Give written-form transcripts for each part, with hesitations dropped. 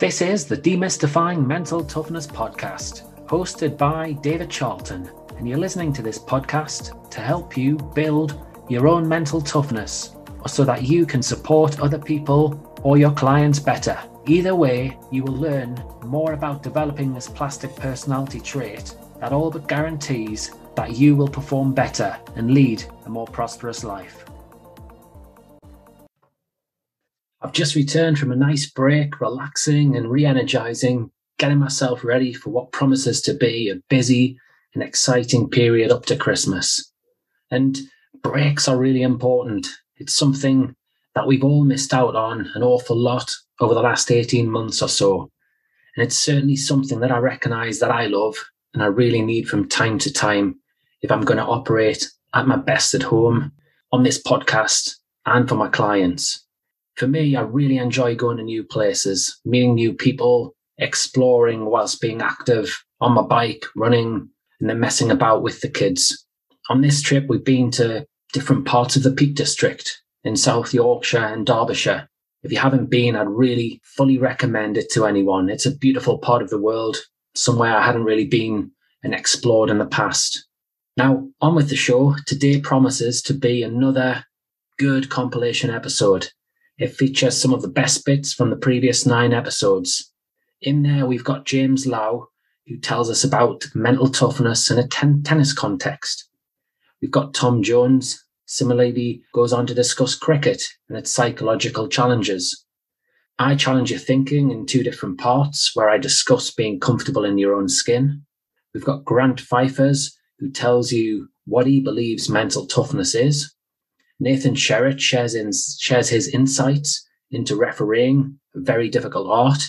This is the Demystifying Mental Toughness podcast, hosted by David Charlton, and you're listening to this podcast to help you build your own mental toughness, or so that you can support other people or your clients better. Either way, you will learn more about developing this plastic personality trait that all but guarantees that you will perform better and lead a more prosperous life. I've just returned from a nice break, relaxing and re-energizing, getting myself ready for what promises to be a busy and exciting period up to Christmas. And breaks are really important. It's something that we've all missed out on an awful lot over the last 18 months or so. And it's certainly something that I recognize that I love and I really need from time to time if I'm going to operate at my best at home, on this podcast, and for my clients. For me, I really enjoy going to new places, meeting new people, exploring whilst being active on my bike, running, and then messing about with the kids. On this trip, we've been to different parts of the Peak District in South Yorkshire and Derbyshire. If you haven't been, I'd really fully recommend it to anyone. It's a beautiful part of the world, somewhere I hadn't really been and explored in the past. Now, on with the show. Today promises to be another good compilation episode. It features some of the best bits from the previous 9 episodes. In there, we've got James Lau, who tells us about mental toughness in a tennis context. We've got Tom Jones, similarly goes on to discuss cricket and its psychological challenges. I challenge your thinking in 2 different parts, where I discuss being comfortable in your own skin. We've got Grant Phyphers, who tells you what he believes mental toughness is. Nathan Sherratt shares his insights into refereeing, a very difficult art.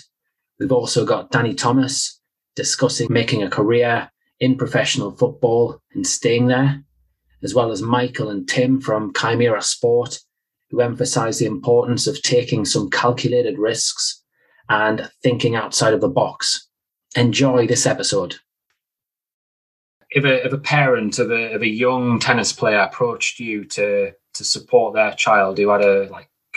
We've also got Danny Thomas discussing making a career in professional football and staying there, as well as Michael and Tim from Chimera Sport, who emphasize the importance of taking some calculated risks and thinking outside of the box. Enjoy this episode. If a parent of a young tennis player approached you to support their child who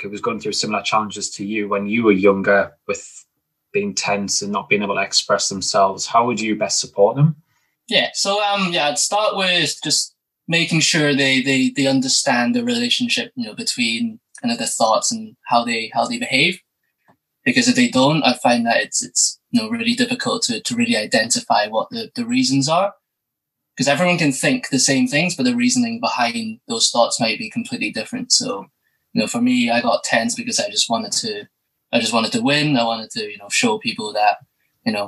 who was going through similar challenges to you when you were younger, with being tense and not being able to express themselves, how would you best support them? I'd start with just making sure they understand the relationship, between kind of their thoughts and how they behave. Because if they don't, I find that it's really difficult to really identify what the reasons are. Because everyone can think the same things, but the reasoning behind those thoughts might be completely different. So, for me, I got tense because I just wanted to win. I wanted to, show people that,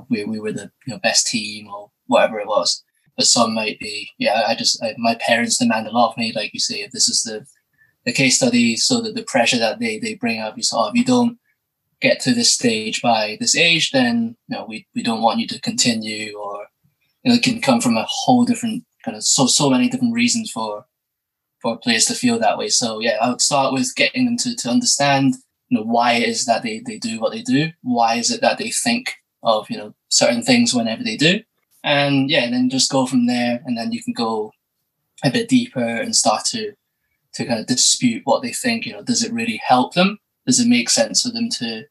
we were the best team or whatever it was. But some might be, my parents demand a lot of me, like you say. If this is the case study, so that the pressure that they bring up, if you don't get to this stage by this age, then we don't want you to continue, or it can come from a whole different kind of so many different reasons for players to feel that way. So I would start with getting them to understand why it is that they do what they do. Why is it that they think of certain things whenever they do, and then just go from there. And then you can go a bit deeper and start to kind of dispute what they think. Does it really help them? Does it make sense for them to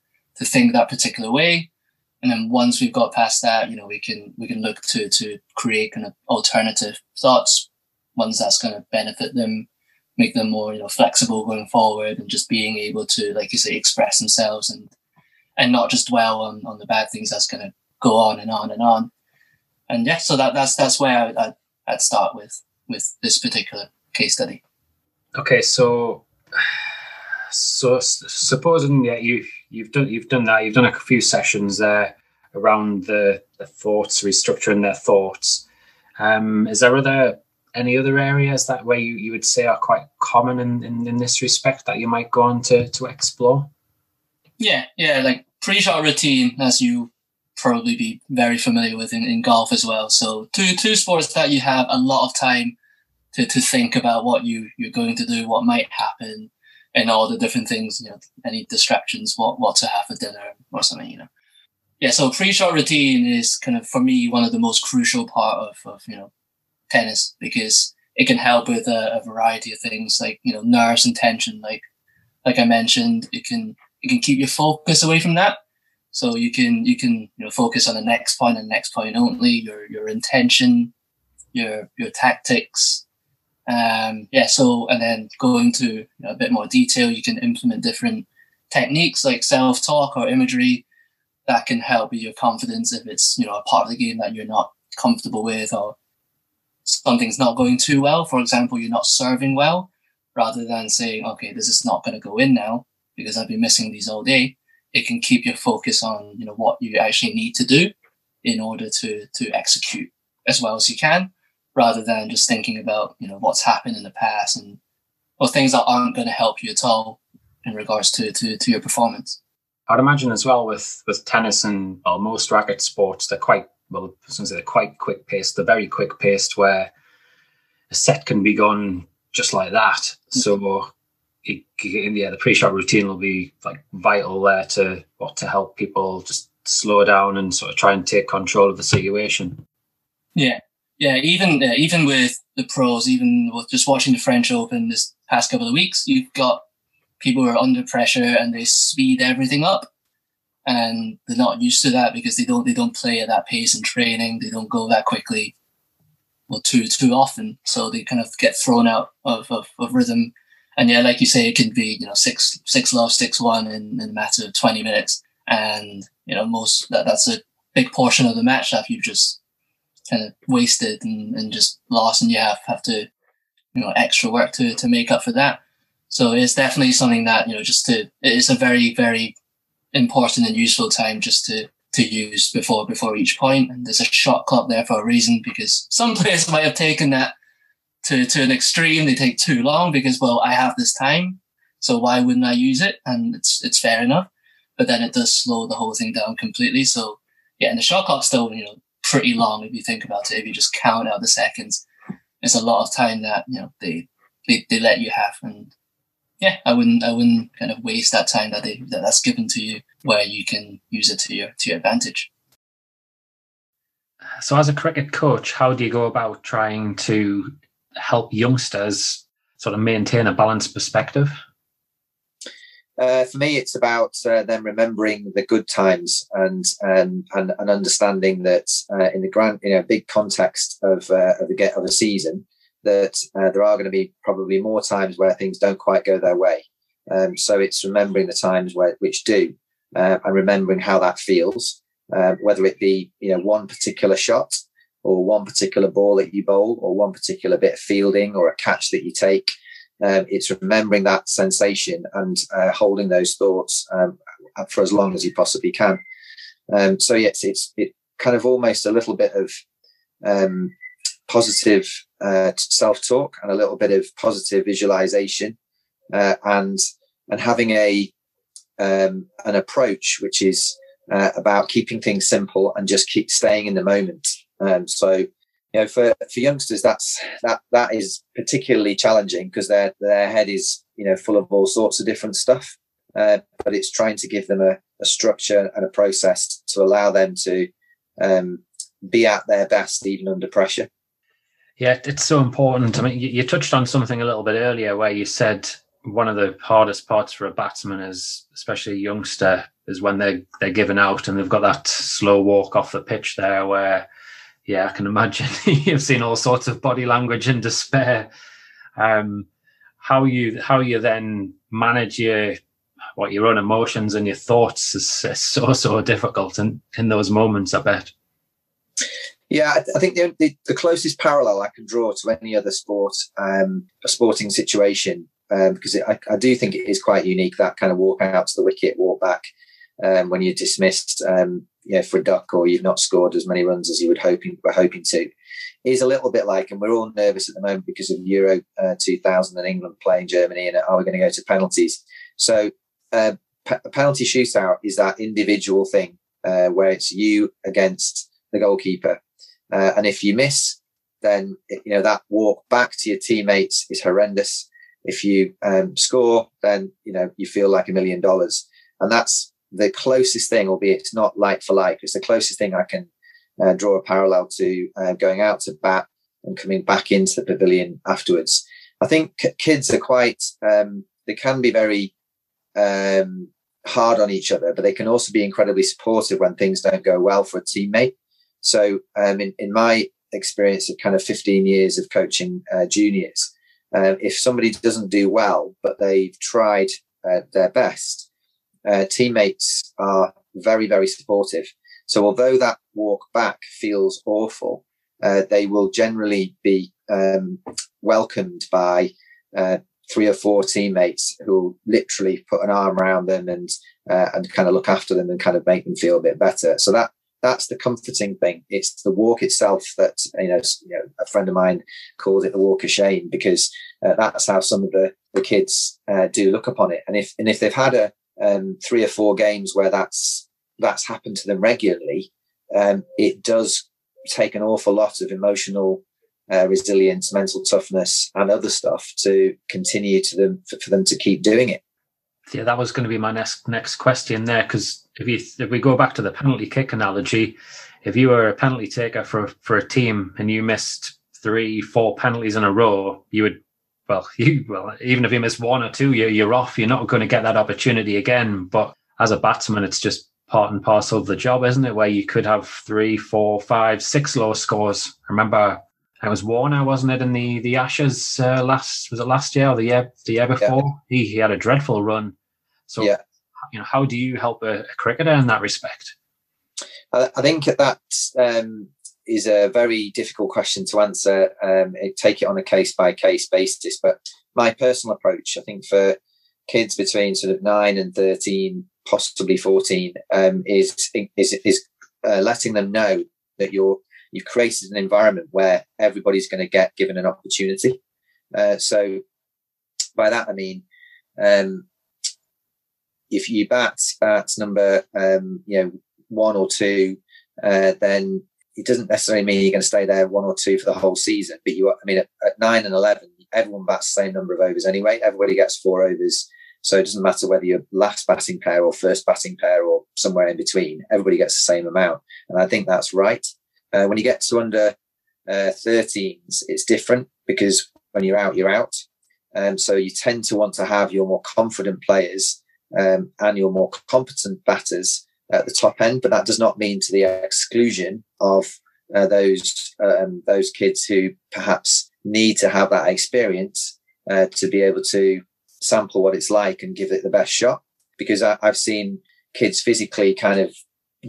think that particular way? And then once we've got past that, we can look to create kind of alternative thoughts, ones that's going to benefit them, make them more, flexible going forward, and just being able to, like you say, express themselves and not just dwell on the bad things that's going to go on and on and on. And so that's where I'd start with this particular case study. Okay, so supposing you've done that, you've done a few sessions there around the thoughts, restructuring their thoughts. Is there any other areas that where you would say are quite common in this respect that you might go on to explore? Like pre-shot routine, as you probably be very familiar with in golf as well. So two sports that you have a lot of time to think about what you're going to do, what might happen, and all the different things, any distractions, what to have for dinner or something, So pre-shot routine is kind of, for me, one of the most crucial part of tennis, because it can help with a variety of things like, nerves and tension. Like I mentioned, it can keep your focus away from that. So you can focus on the next point and next point only, your intention, your tactics. So, and then go into a bit more detail, you can implement different techniques like self-talk or imagery that can help with your confidence if it's, a part of the game that you're not comfortable with, or something's not going too well. For example, you're not serving well, rather than saying, okay, this is not going to go in now because I've been missing these all day. It can keep your focus on, what you actually need to do in order to execute as well as you can, rather than just thinking about, what's happened in the past or things that aren't going to help you at all in regards to your performance. I'd imagine as well with tennis and most racket sports, they're quite quick paced. They're very quick paced, where a set can be gone just like that. So the pre-shot routine will be like vital there to help people just slow down and sort of try and take control of the situation. Yeah. Even with the pros, even with just watching the French Open this past couple of weeks, you've got people who are under pressure and they speed everything up, and they're not used to that because they don't play at that pace in training. They don't go that quickly, too often. So they kind of get thrown out of rhythm. And yeah, like you say, it can be 6-love, 6-1 in a matter of 20 minutes, and that's a big portion of the match that you've just kind of wasted and just lost, and you have to extra work to make up for that. So it's definitely something that it's a very, very important and useful time just to use before each point. And there's a shot clock there for a reason, because some players might have taken that to an extreme. They take too long because, well, I have this time, so why wouldn't I use it? And it's fair enough, but then it does slow the whole thing down completely. So yeah, and the shot clock's still pretty long if you think about it. If you just count out the seconds, it's a lot of time that they let you have. And yeah, I wouldn't kind of waste that time that's given to you, where you can use it to your advantage. So as a cricket coach, how do you go about trying to help youngsters sort of maintain a balanced perspective? For me, it's about them remembering the good times and understanding that in the big context of a season, that there are going to be probably more times where things don't quite go their way. So it's remembering the times which do, and remembering how that feels, whether it be one particular shot, or one particular ball that you bowl, or one particular bit of fielding, or a catch that you take. It's remembering that sensation and holding those thoughts for as long as you possibly can. So yes, it's kind of almost a little bit of positive self-talk and a little bit of positive visualization, and having an approach which is about keeping things simple and just keep staying in the moment. So for youngsters, that is particularly challenging, because their head is full of all sorts of different stuff. But it's trying to give them a structure and a process to allow them to be at their best even under pressure. Yeah, it's so important. I mean, you touched on something a little bit earlier where you said one of the hardest parts for a batsman, is especially a youngster, is when they're given out and they've got that slow walk off the pitch there, where I can imagine you've seen all sorts of body language and despair. How you then manage your own emotions and your thoughts is so difficult in those moments, I bet. Yeah, I think the closest parallel I can draw to any other sport, a sporting situation, because I do think it is quite unique, that kind of walk out to the wicket, walk back when you're dismissed, for a duck, or you've not scored as many runs as you were hoping to, is a little bit like, and we're all nervous at the moment because of Euro 2000 and England playing Germany, and are we going to go to penalties? So a penalty shootout is that individual thing where it's you against the goalkeeper. And if you miss, then that walk back to your teammates is horrendous. If you score, then you feel like $1 million, and that's the closest thing, albeit it's not like for like. It's the closest thing I can draw a parallel to going out to bat and coming back into the pavilion afterwards. I think kids are quite they can be very hard on each other, but they can also be incredibly supportive when things don't go well for a teammate. So in my experience of kind of 15 years of coaching juniors, if somebody doesn't do well, but they've tried their best, teammates are very, very supportive. So although that walk back feels awful, they will generally be welcomed by 3 or 4 teammates who will literally put an arm around them and kind of look after them and kind of make them feel a bit better. So that's the comforting thing. It's the walk itself that, a friend of mine calls it the walk of shame, because that's how some of the kids do look upon it. And if they've had a 3 or 4 games where that's happened to them regularly, it does take an awful lot of emotional resilience, mental toughness, and other stuff to continue for them to keep doing it. Yeah, that was going to be my next question there, because if we go back to the penalty kick analogy, if you were a penalty taker for a team and you missed 3-4 penalties in a row, you would, even if you miss 1 or 2, you're off. You're not going to get that opportunity again. But as a batsman, it's just part and parcel of the job, isn't it? Where you could have 3, 4, 5, 6 low scores. I remember it was Warner, wasn't it, in the Ashes last year or the year before? Yeah. He had a dreadful run. So, yeah. How do you help a cricketer in that respect? I think that is a very difficult question to answer. Take it on a case-by-case basis. But my personal approach, I think, for kids between sort of 9 and 13, possibly 14, is letting them know that you've created an environment where everybody's going to get given an opportunity. So by that I mean, if you bat at number 1 or 2, then it doesn't necessarily mean you're going to stay there 1 or 2 for the whole season. But at 9 and 11, everyone bats the same number of overs anyway. Everybody gets 4 overs. So it doesn't matter whether you're last batting pair or first batting pair or somewhere in between. Everybody gets the same amount. And I think that's right. When you get to under 13s, it's different, because when you're out, you're out. So you tend to want to have your more confident players and your more competent batters at the top end. But that does not mean to the exclusion of those kids who perhaps need to have that experience to be able to sample what it's like and give it the best shot. Because I've seen kids physically kind of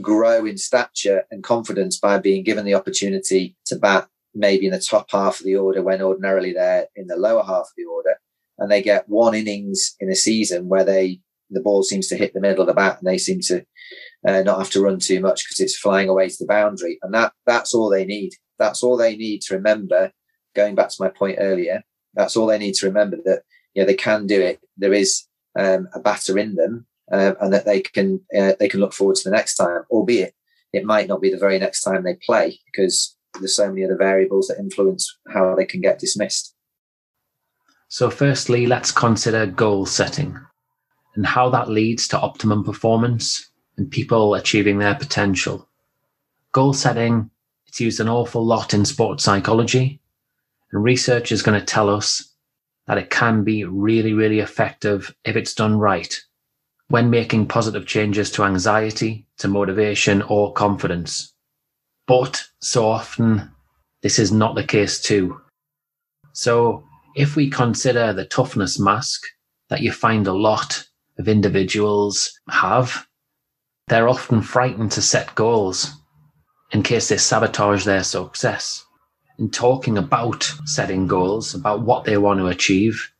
grow in stature and confidence by being given the opportunity to bat maybe in the top half of the order when ordinarily they're in the lower half of the order, and they get 1 innings in a season where the ball seems to hit the middle of the bat and they seem to not have to run too much because it's flying away to the boundary. And that's all they need. That's all they need to remember. Going back to my point earlier, that's all they need to remember, that they can do it. There is a batter in them, and that they can look forward to the next time, albeit it might not be the very next time they play, because there's so many other variables that influence how they can get dismissed. So firstly, let's consider goal setting and how that leads to optimum performance and people achieving their potential. Goal setting, it's used an awful lot in sports psychology, and research is going to tell us that it can be really, really effective if it's done right, when making positive changes to anxiety, to motivation or confidence. But so often, this is not the case too. So if we consider the toughness mask that you find a lot of individuals have, they're often frightened to set goals in case they sabotage their success. In talking about setting goals, about what they want to achieve,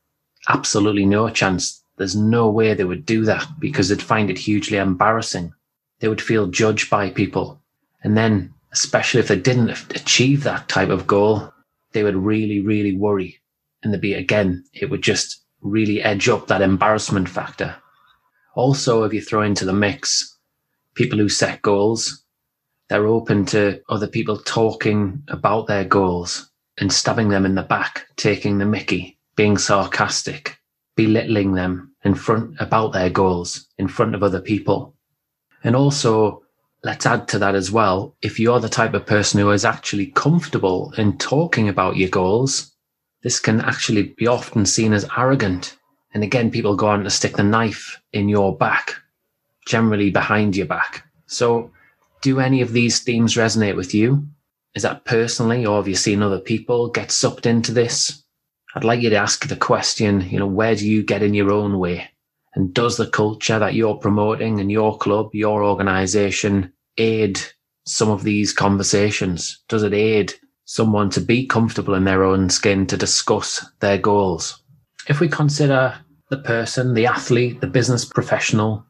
absolutely no chance. There's no way they would do that, because they'd find it hugely embarrassing. They would feel judged by people. And then, especially if they didn't achieve that type of goal, they would really, really worry. And it would just really edge up that embarrassment factor. Also, if you throw into the mix people who set goals, they're open to other people talking about their goals and stabbing them in the back, taking the mickey, being sarcastic, belittling them about their goals in front of other people. And also, let's add to that as well, if you're the type of person who is actually comfortable in talking about your goals, this can actually be often seen as arrogant. And again, people go on to stick the knife in your back generally behind your back. So do any of these themes resonate with you? Is that personally, or have you seen other people get sucked into this? I'd like you to ask the question, where do you get in your own way? And does the culture that you're promoting in your club, your organization, aid some of these conversations? Does it aid someone to be comfortable in their own skin to discuss their goals? If we consider the person, the athlete, the business professional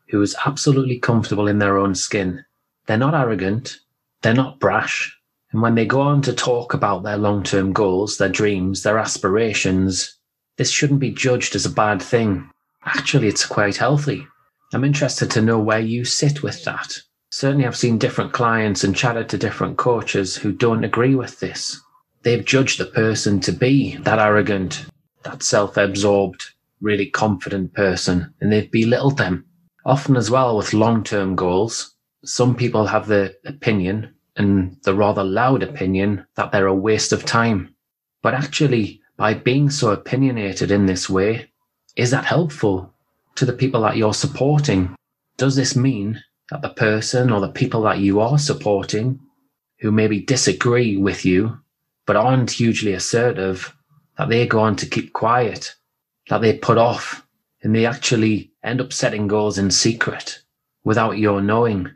who is absolutely comfortable in their own skin, they're not arrogant, they're not brash. And when they go on to talk about their long-term goals, their dreams, their aspirations, this shouldn't be judged as a bad thing. Actually, it's quite healthy. I'm interested to know where you sit with that. Certainly, I've seen different clients and chatted to different coaches who don't agree with this. They've judged the person to be that arrogant, that self-absorbed, really confident person, and they've belittled them. Often as well with long-term goals, some people have the opinion, and the rather loud opinion, that they're a waste of time. But actually, by being so opinionated in this way, is that helpful to the people that you're supporting? Does this mean that the person or the people that you are supporting, who maybe disagree with you, but aren't hugely assertive, that they go on to keep quiet, that they put off, and they actually end up setting goals in secret without your knowing?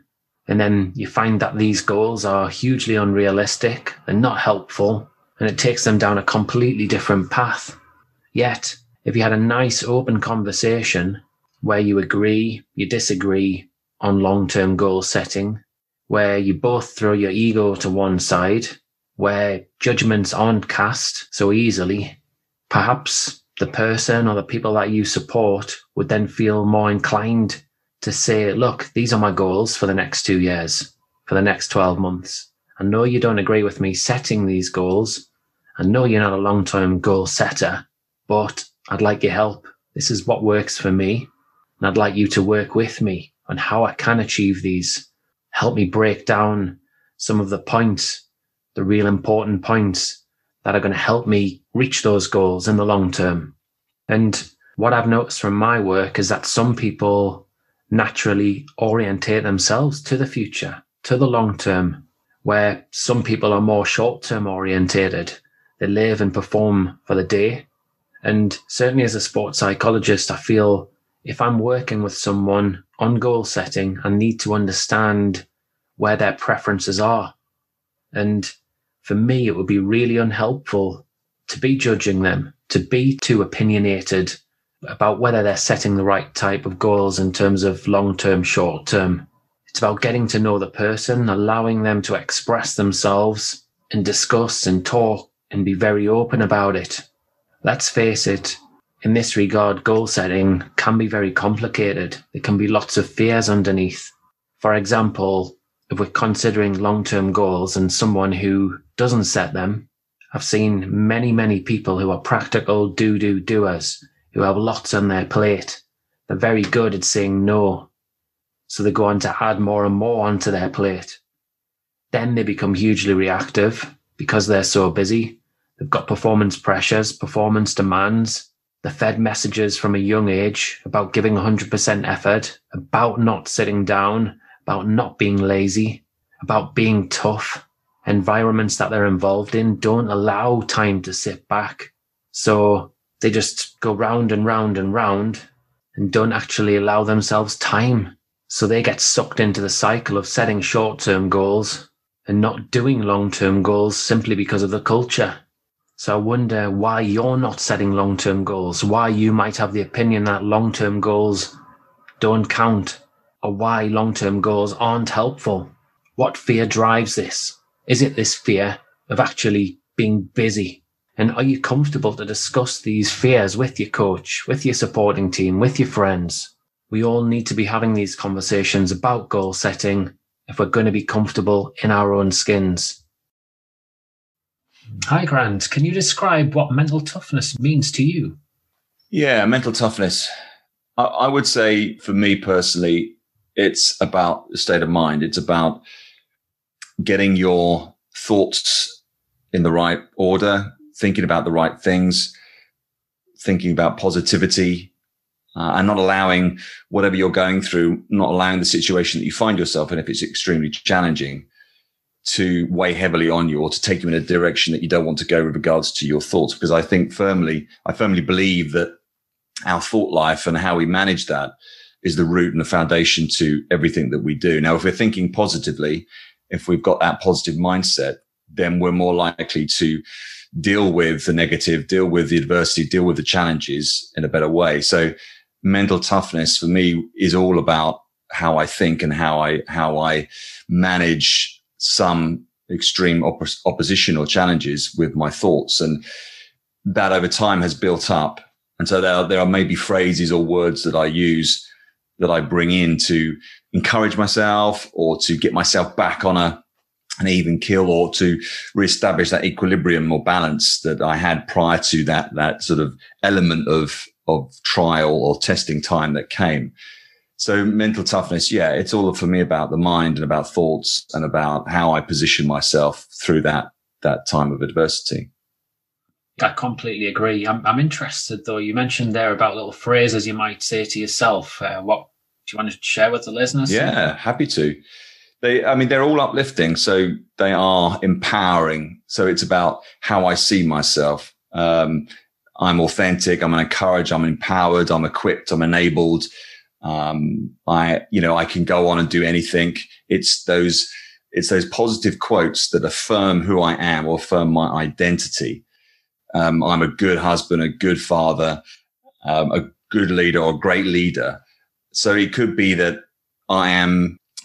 And then you find that these goals are hugely unrealistic and not helpful, and it takes them down a completely different path. Yet, if you had a nice open conversation where you agree, you disagree on long-term goal setting, where you both throw your ego to one side, where judgments aren't cast so easily, perhaps the person or the people that you support would then feel more inclined to say, look, these are my goals for the next 2 years, for the next 12 months. I know you don't agree with me setting these goals. I know you're not a long-term goal setter, but I'd like your help. This is what works for me, and I'd like you to work with me on how I can achieve these. Help me break down some of the points, the real important points that are going to help me reach those goals in the long term. And what I've noticed from my work is that some people naturally orientate themselves to the future, to the long term, where some people are more short term orientated. They live and perform for the day. And certainly as a sports psychologist, I feel if I'm working with someone on goal setting, I need to understand where their preferences are. And for me, it would be really unhelpful to be judging them, to be too opinionated about whether they're setting the right type of goals in terms of long-term, short-term. It's about getting to know the person, allowing them to express themselves and discuss and talk and be very open about it. Let's face it, in this regard, goal setting can be very complicated. There can be lots of fears underneath. For example, if we're considering long-term goals and someone who doesn't set them, I've seen many, many people who are practical doers, who have lots on their plate. They're very good at saying no. So they go on to add more and more onto their plate. Then they become hugely reactive because they're so busy. They've got performance pressures, performance demands. They're fed messages from a young age about giving 100% effort, about not sitting down, about not being lazy, about being tough. Environments that they're involved in don't allow time to sit back. So they just go round and round and round and don't actually allow themselves time. So they get sucked into the cycle of setting short-term goals and not doing long-term goals simply because of the culture. So I wonder why you're not setting long-term goals, why you might have the opinion that long-term goals don't count, or why long-term goals aren't helpful. What fear drives this? Is it this fear of actually being busy? And are you comfortable to discuss these fears with your coach, with your supporting team, with your friends? We all need to be having these conversations about goal setting if we're going to be comfortable in our own skins. Hi, Grant. Can you describe what mental toughness means to you? Yeah, mental toughness. I would say for me personally, it's about the state of mind. It's about getting your thoughts in the right order, thinking about the right things, thinking about positivity, and not allowing whatever you're going through, not allowing the situation that you find yourself in, if it's extremely challenging, to weigh heavily on you or to take you in a direction that you don't want to go with regards to your thoughts. Because I firmly believe that our thought life and how we manage that is the root and the foundation to everything that we do. Now, if we're thinking positively, if we've got that positive mindset, then we're more likely to deal with the negative, deal with the adversity, deal with the challenges in a better way. So mental toughness for me is all about how I think and how I manage some extreme opposition or challenges with my thoughts. And that over time has built up. And so there are maybe phrases or words that I use that I bring in to encourage myself or to get myself back on an even keel, or to reestablish that equilibrium or balance that I had prior to that sort of element of trial or testing time that came. So mental toughness, yeah, it's all for me about the mind and about thoughts and about how I position myself through that time of adversity. I completely agree. I'm interested, though. You mentioned there about little phrases you might say to yourself. What do you want to share with the listeners? Yeah, happy to. They're all uplifting, so they are empowering. So it's about how I see myself. I'm authentic. I'm encouraged. I'm empowered. I'm equipped. I'm enabled. I can go on and do anything. It's those positive quotes that affirm who I am or affirm my identity. I'm a good husband, a good father, a good leader or a great leader. So it could be that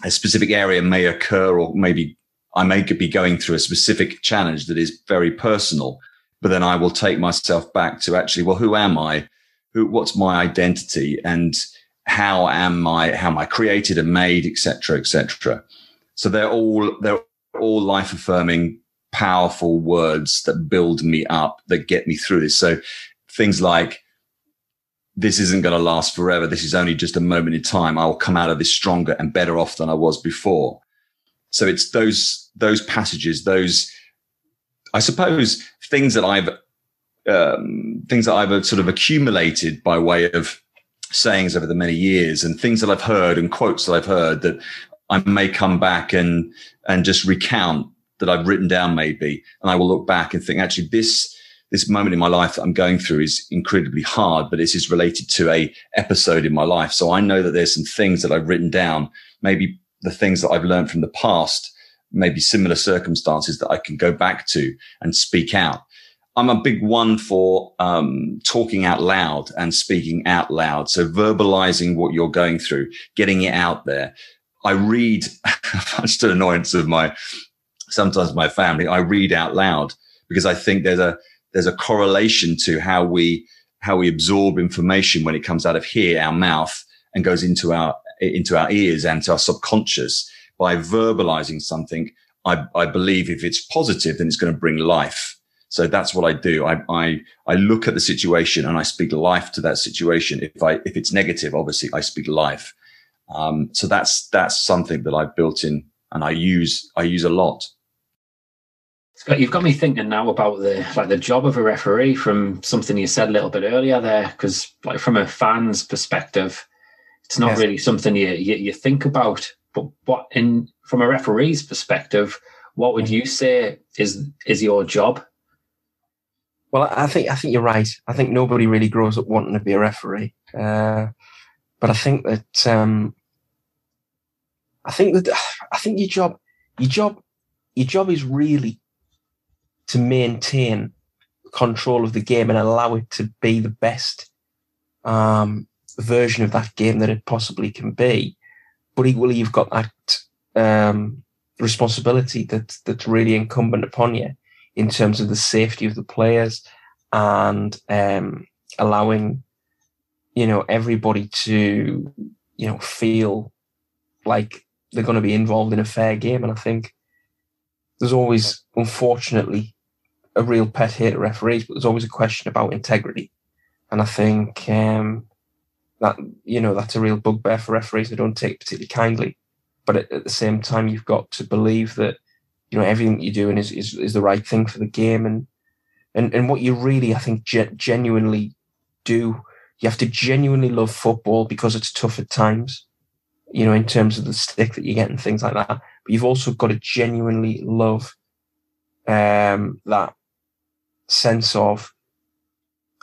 a specific area may occur, or maybe I may be going through a specific challenge that is very personal, but then I will take myself back to actually, well, who am I? What's my identity, and how am I created and made, et cetera, et cetera. So they're all life affirming, powerful words that build me up, that get me through this. So things like, this isn't going to last forever. This is only just a moment in time. I will come out of this stronger and better off than I was before. So it's those passages, I suppose, things that I've sort of accumulated by way of sayings over the many years, and things that I've heard and quotes that I've heard that I may come back and just recount, that I've written down maybe. And I will look back and think, actually, this moment in my life that I'm going through is incredibly hard, but this is related to a episode in my life. So I know that there's some things that I've written down, maybe the things that I've learned from the past, maybe similar circumstances that I can go back to and speak out. I'm a big one for talking out loud and speaking out loud. So verbalizing what you're going through, getting it out there. I read, much to the annoyance of sometimes my family, I read out loud, because I think there's a correlation to how we absorb information when it comes out of here, our mouth, and goes into our ears and to our subconscious. By verbalizing something, I believe if it's positive, then it's going to bring life. So that's what I do. I look at the situation and I speak life to that situation. If it's negative, obviously I speak life. So that's something that I've built in and I use a lot. Scott, you've got me thinking now about the job of a referee, from something you said a little bit earlier there, because from a fan's perspective, it's not really something you think about. But from a referee's perspective, what would you say is your job? Well, I think you're right. I think nobody really grows up wanting to be a referee, but I think that your job is really to maintain control of the game and allow it to be the best version of that game that it possibly can be. But equally, you've got that responsibility that's really incumbent upon you in terms of the safety of the players and allowing, everybody to, feel like they're going to be involved in a fair game. And I think there's always, unfortunately, a real pet hate at referees, but there's always a question about integrity. And I think that, that's a real bugbear for referees. They don't take it particularly kindly. But at the same time, you've got to believe that, everything that you're doing is the right thing for the game. And what you really, I think, genuinely do, You have to genuinely love football because it's tough at times, you know, in terms of the stick that you get and things like that. But you've also got to genuinely love that sense of,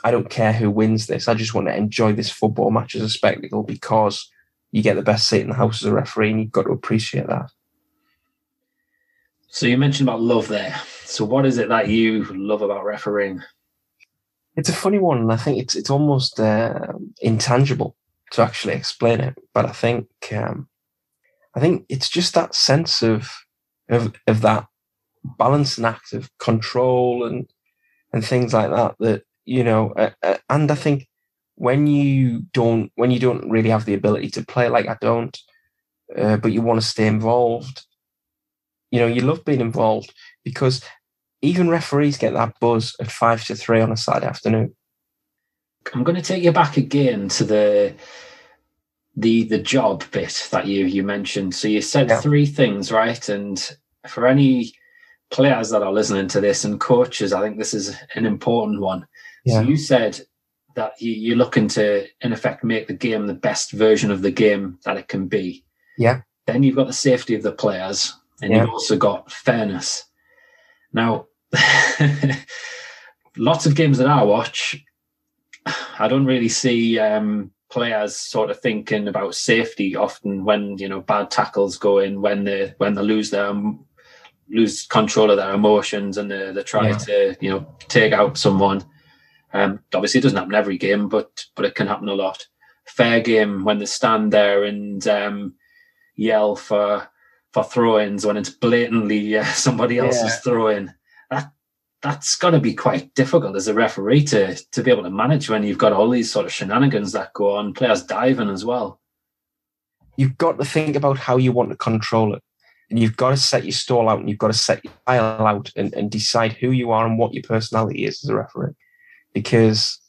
I don't care who wins this. I just want to enjoy this football match as a spectacle because you get the best seat in the house as a referee, and you've got to appreciate that. So you mentioned about love there. So what is it that you love about refereeing? It's a funny one, and I think it's almost intangible to actually explain it. But I think it's just that sense of that balancing act of control and things like that. That, you know, and I think when you don't really have the ability to play, like I don't, but you want to stay involved. You know, you love being involved because even referees get that buzz at 2:55 on a Saturday afternoon. I'm going to take you back again to the job bit that you mentioned. So you said three things, right? And for any players that are listening to this and coaches, I think this is an important one. Yeah. So you said that you're looking to, in effect, make the game the best version of the game that it can be. Yeah. Then you've got the safety of the players, and you've also got fairness. Now, lots of games that I watch, I don't really see players sort of thinking about safety often when, you know, bad tackles go in, when they lose control of their emotions and they try to, you know, take out someone. Obviously, it doesn't happen every game, but it can happen a lot. Fair game when they stand there and yell for throw-ins when it's blatantly somebody else's throw-in. That's got to be quite difficult as a referee to be able to manage when you've got all these sort of shenanigans that go on, players diving as well. You've got to think about how you want to control it. And you've got to set your stall out, and you've got to set your style out and decide who you are and what your personality is as a referee. Because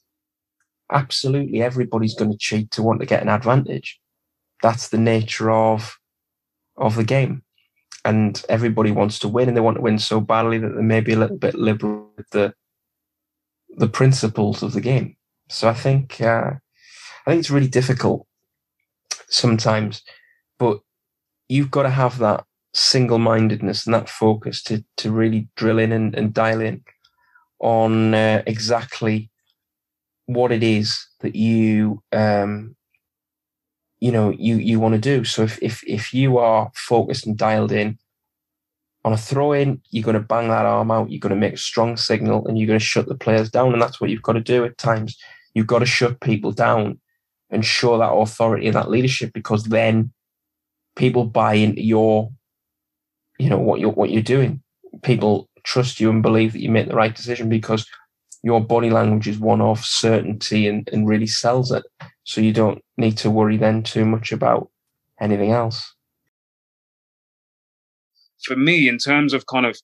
absolutely everybody's going to cheat to want to get an advantage. That's the nature of the game. And everybody wants to win, and they want to win so badly that they may be a little bit liberal with the principles of the game. So I think it's really difficult sometimes, but you've got to have that single-mindedness and that focus to really drill in and dial in on exactly what it is that you want to do. So if you are focused and dialed in on a throw-in, you're going to bang that arm out, you're going to make a strong signal, and you're going to shut the players down. And that's what you've got to do at times. You've got to shut people down and show that authority and that leadership, because then people buy into what you're doing. People trust you and believe that you make the right decision because your body language is one of certainty and really sells it. So you don't need to worry then too much about anything else. For me, in terms of kind of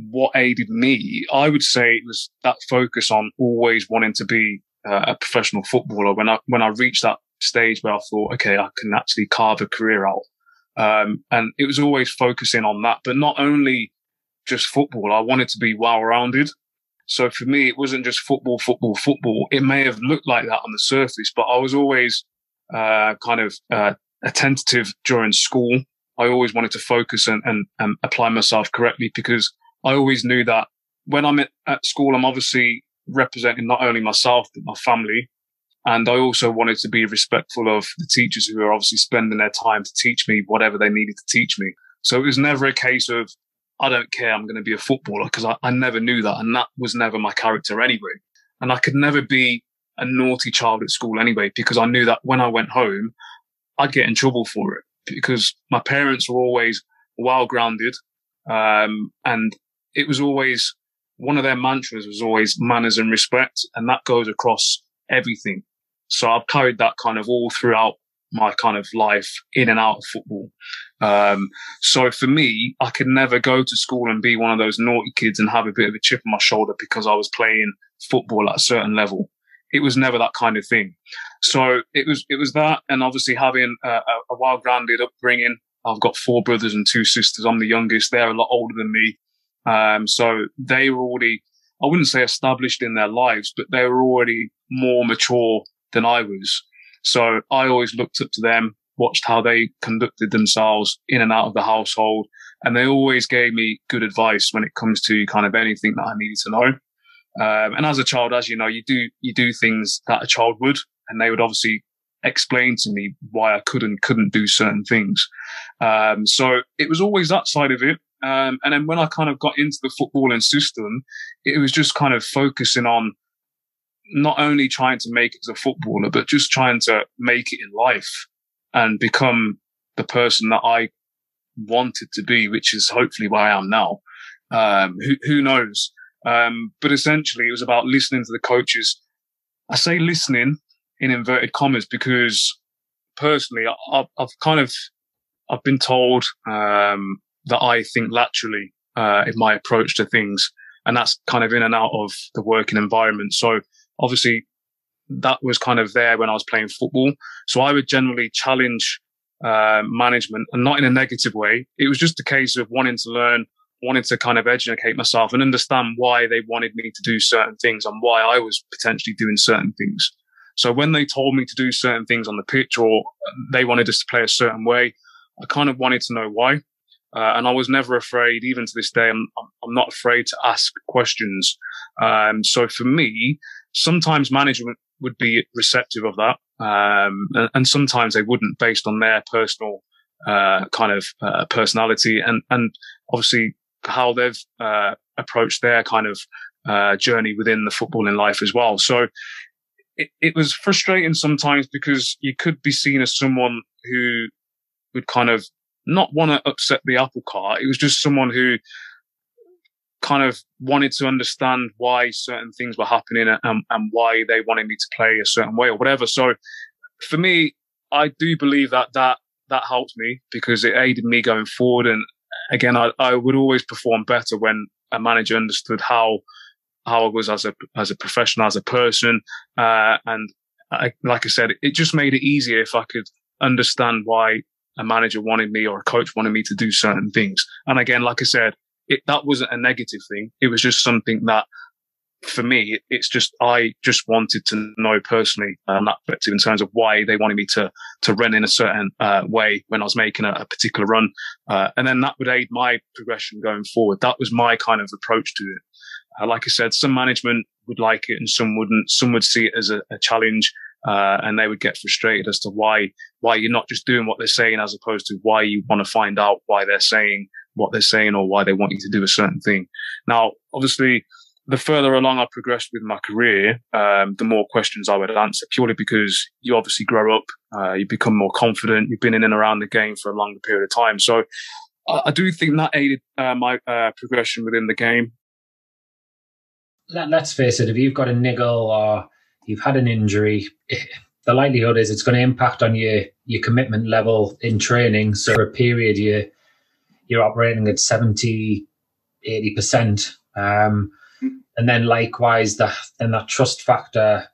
what aided me, I would say it was that focus on always wanting to be a professional footballer. When I reached that stage where I thought, okay, I can actually carve a career out. And it was always focusing on that, but not only just football. I wanted to be well-rounded. So for me, it wasn't just football. It may have looked like that on the surface, but I was always attentive during school. I always wanted to focus and apply myself correctly, because I always knew that when I'm at school, I'm obviously representing not only myself, but my family. And I also wanted to be respectful of the teachers who are obviously spending their time to teach me whatever they needed to teach me. So it was never a case of, I don't care, I'm going to be a footballer, because I never knew that. And that was never my character anyway. And I could never be a naughty child at school anyway, because I knew that when I went home, I'd get in trouble for it, because my parents were always well-grounded. And it was always, one of their mantras was always manners and respect. And that goes across everything. So I've carried that kind of all throughout my kind of life in and out of football. So for me, I could never go to school and be one of those naughty kids and have a bit of a chip on my shoulder because I was playing football at a certain level. It was never that kind of thing. So it was that, and obviously having a well-grounded upbringing. I've got 4 brothers and 2 sisters. I'm the youngest. They're a lot older than me. So they were already, I wouldn't say established in their lives, but they were already more mature than I was. So I always looked up to them, watched how they conducted themselves in and out of the household. And they always gave me good advice when it comes to kind of anything that I needed to know. And as a child, as you know, you do things that a child would, and they would obviously explain to me why I couldn't do certain things. So it was always that side of it. And then when I kind of got into the footballing system, it was just kind of focusing on not only trying to make it as a footballer, but just trying to make it in life and become the person that I wanted to be, which is hopefully where I am now. Who knows? But essentially it was about listening to the coaches. I say listening in inverted commas because personally I've been told that I think laterally in my approach to things, and that's kind of in and out of the working environment. So obviously that was kind of there when I was playing football. So I would generally challenge management, and not in a negative way. It was just a case of wanting to learn, wanting to kind of educate myself and understand why they wanted me to do certain things and why I was potentially doing certain things. So when they told me to do certain things on the pitch, or they wanted us to play a certain way, I kind of wanted to know why. And I was never afraid, even to this day, I'm not afraid to ask questions. So for me, sometimes management would be receptive of that. And sometimes they wouldn't, based on their personal kind of personality and obviously how they've approached their kind of journey within the footballing life as well. So it was frustrating sometimes because you could be seen as someone who would kind of not want to upset the apple cart. It was just someone who kind of wanted to understand why certain things were happening and why they wanted me to play a certain way or whatever. So for me, I do believe that helped me because it aided me going forward. And again, I would always perform better when a manager understood how I was as a professional, as a person. And like I said, it just made it easier if I could understand why a manager wanted me or a coach wanted me to do certain things. And again, like I said, that wasn't a negative thing. It was just something that, for me, it's just, I just wanted to know personally that perspective in terms of why they wanted me to run in a certain way when I was making a particular run. And then that would aid my progression going forward. That was my kind of approach to it. Like I said, some management would like it and some wouldn't. Some would see it as a challenge, and they would get frustrated as to why you're not just doing what they're saying, as opposed to why you want to find out why they're saying what they're saying or why they want you to do a certain thing. Now, obviously, the further along I progressed with my career, the more questions I would answer, purely because you obviously grow up, you become more confident, you've been in and around the game for a longer period of time. So I do think that aided my progression within the game. Let's face it, if you've got a niggle or you've had an injury, the likelihood is it's going to impact on your commitment level in training. So for a period, you're operating at 70, 80%. And then likewise, that trust factor,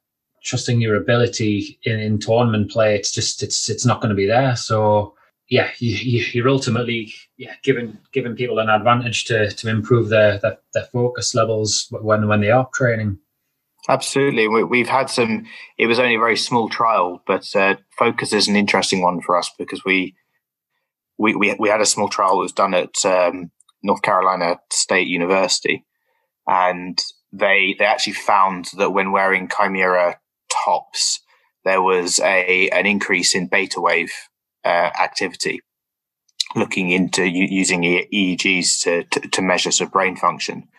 trusting your ability in tournament play, it's not going to be there. So yeah, you're ultimately giving people an advantage to improve their focus levels when they are training. Absolutely. We've had some, it was only a very small trial, but focus is an interesting one for us because we had a small trial that was done at North Carolina State University, and they actually found that when wearing Chimera tops, there was an increase in beta wave activity, looking into using EEGs to measure sort of brain function.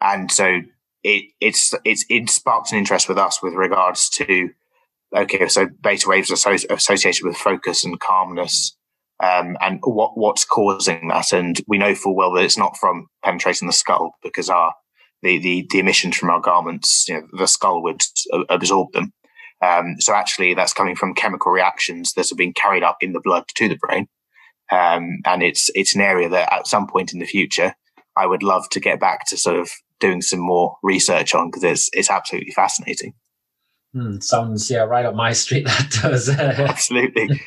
And so it sparked an interest with us with regards to, okay, so beta waves are associated with focus and calmness, and what's causing that. And we know full well that it's not from penetrating the skull, because the emissions from our garments, the skull would absorb them. So actually that's coming from chemical reactions that are being carried up in the blood to the brain. And it's an area that at some point in the future, I would love to get back to sort of doing some more research on, because it's absolutely fascinating. Sounds right up my street. That does. Absolutely. Do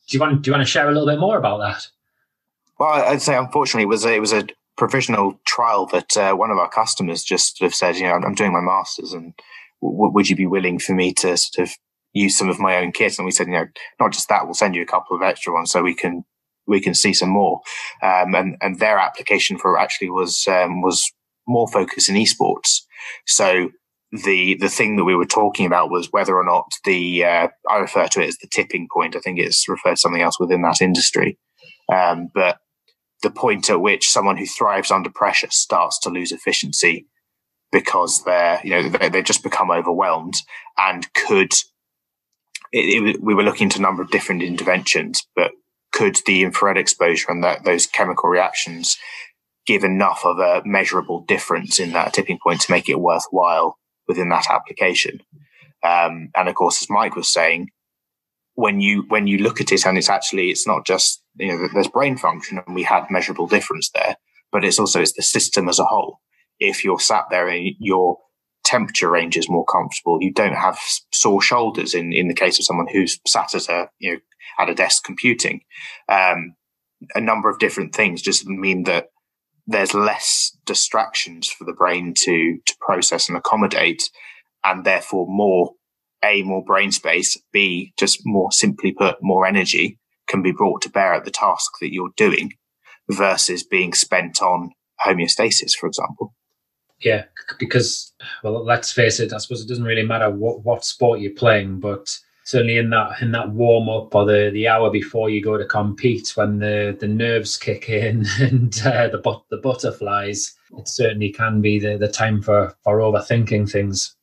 you want to share a little bit more about that? Well, I'd say unfortunately it was a provisional trial that one of our customers just sort of said, I'm doing my master's, and would you be willing for me to sort of use some of my own kit. And we said, not just that, we'll send you a couple of extra ones so we can see some more. And their application for it actually was more focused in esports. So the thing that we were talking about was whether or not I refer to it as the tipping point. I think it's referred to something else within that industry. But the point at which someone who thrives under pressure starts to lose efficiency because they just become overwhelmed, and we were looking at a number of different interventions, but could the infrared exposure and those chemical reactions give enough of a measurable difference in that tipping point to make it worthwhile within that application? And of course, as Mike was saying, when you look at it, and it's not just, there's brain function and we had measurable difference there, but it's the system as a whole. If you're sat there and your temperature range is more comfortable, you don't have sore shoulders in the case of someone who's sat at a desk computing. A number of different things just mean that there's less distractions for the brain to process and accommodate, and therefore more brain space, B, just more simply put, more energy can be brought to bear at the task that you're doing versus being spent on homeostasis, for example. Yeah, because, well, let's face it, I suppose it doesn't really matter what sport you're playing, but certainly in that warm up or the hour before you go to compete, when the nerves kick in and the butterflies, it certainly can be the time for overthinking things.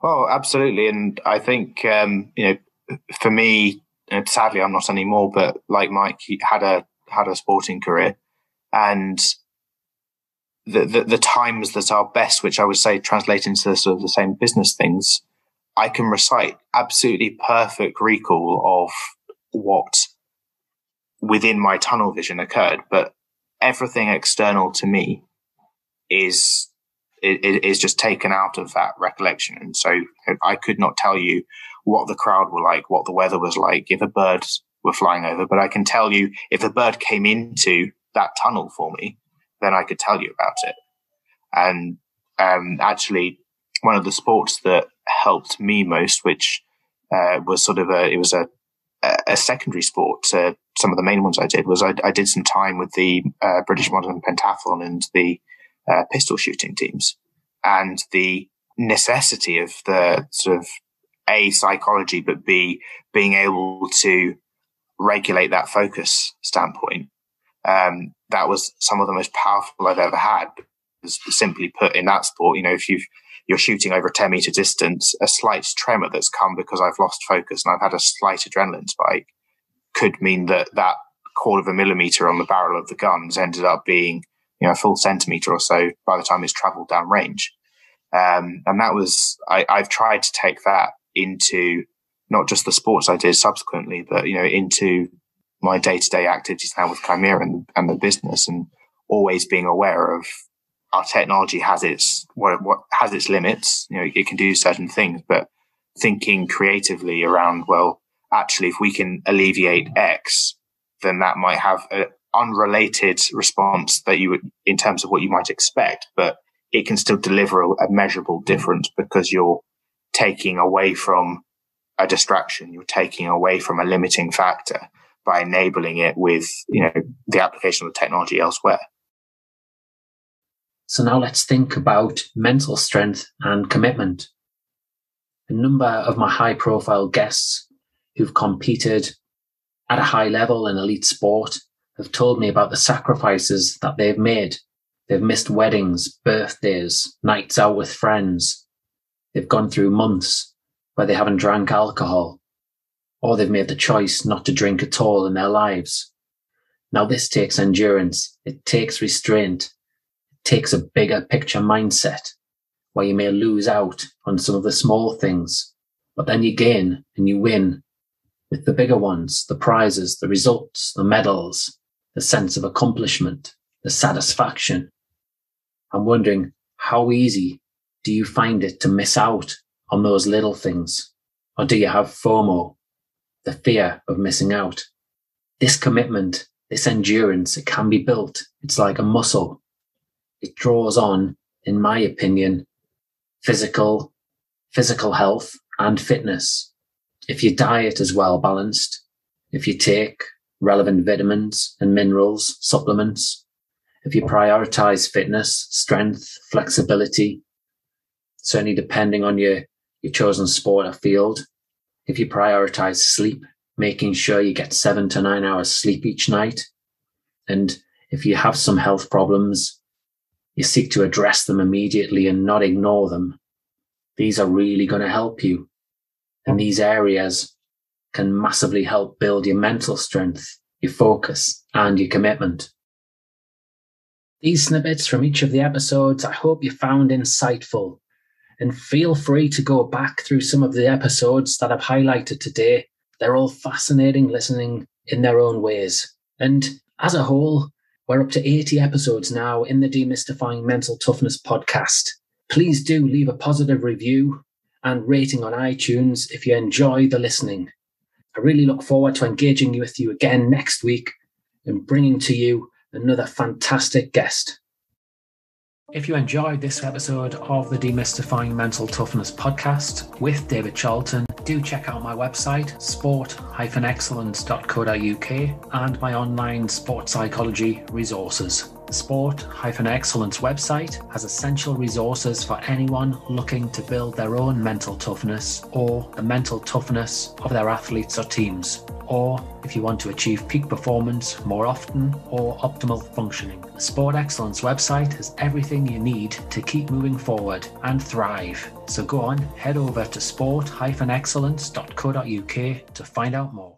Well, absolutely, and I think for me, sadly, I'm not anymore. But like Mike, he had a sporting career, and the times that are best, which I would say translate into the same business things, I can recite absolutely perfect recall of what within my tunnel vision occurred, but everything external to me is just taken out of that recollection. And so I could not tell you what the crowd were like, what the weather was like, if a bird were flying over, but I can tell you if a bird came into that tunnel for me, then I could tell you about it. And actually, one of the sports that helped me most, which was a secondary sport to some of the main ones I did, was I did some time with the British Modern Pentathlon and the pistol shooting teams, and the necessity of the sort of A, psychology, but B, being able to regulate that focus standpoint. That was some of the most powerful I've ever had. Simply put, in that sport, if you're shooting over a 10-meter distance, a slight tremor that's come because I've lost focus and I've had a slight adrenaline spike could mean that 1/4 millimeter on the barrel of the guns ended up being a full centimeter or so by the time it's traveled down range. And that was, I've tried to take that into not just the sports I did subsequently, but, into my day-to-day activities now with Chimera and the business, and always being aware of our technology has its limits. It can do certain things, but thinking creatively around, well, actually, if we can alleviate X, then that might have an unrelated response that you would, in terms of what you might expect, but it can still deliver a measurable difference because you're taking away from a distraction, you're taking away from a limiting factor by enabling it with, the application of the technology elsewhere. So now let's think about mental strength and commitment. A number of my high-profile guests who've competed at a high level in elite sport have told me about the sacrifices that they've made. They've missed weddings, birthdays, nights out with friends. They've gone through months where they haven't drank alcohol, or they've made the choice not to drink at all in their lives. Now, this takes endurance. It takes restraint. Takes a bigger picture mindset where you may lose out on some of the small things, but then you gain and you win with the bigger ones, the prizes, the results, the medals, the sense of accomplishment, the satisfaction. I'm wondering, how easy do you find it to miss out on those little things? Or do you have FOMO, the fear of missing out? This commitment, this endurance, it can be built. It's like a muscle. It draws on, in my opinion, physical health and fitness. if your diet is well balanced, if you take relevant vitamins and minerals, supplements, if you prioritize fitness, strength, flexibility, certainly depending on your chosen sport or field, if you prioritize sleep, making sure you get 7 to 9 hours sleep each night, and if you have some health problems, you seek to address them immediately and not ignore them, these are really going to help you. And these areas can massively help build your mental strength, your focus, and your commitment. These snippets from each of the episodes I hope you found insightful, and feel free to go back through some of the episodes that I've highlighted today. They're all fascinating listening in their own ways. And as a whole, we're up to 80 episodes now in the Demystifying Mental Toughness podcast. Please do leave a positive review and rating on iTunes if you enjoy the listening. I really look forward to engaging with you again next week and bringing to you another fantastic guest. If you enjoyed this episode of the Demystifying Mental Toughness podcast with David Charlton, do check out my website, sport-excellence.co.uk, and my online sports psychology resources. The Sport-Excellence website has essential resources for anyone looking to build their own mental toughness or the mental toughness of their athletes or teams, or if you want to achieve peak performance more often or optimal functioning. The Sport Excellence website has everything you need to keep moving forward and thrive. So go on, head over to sport-excellence.co.uk to find out more.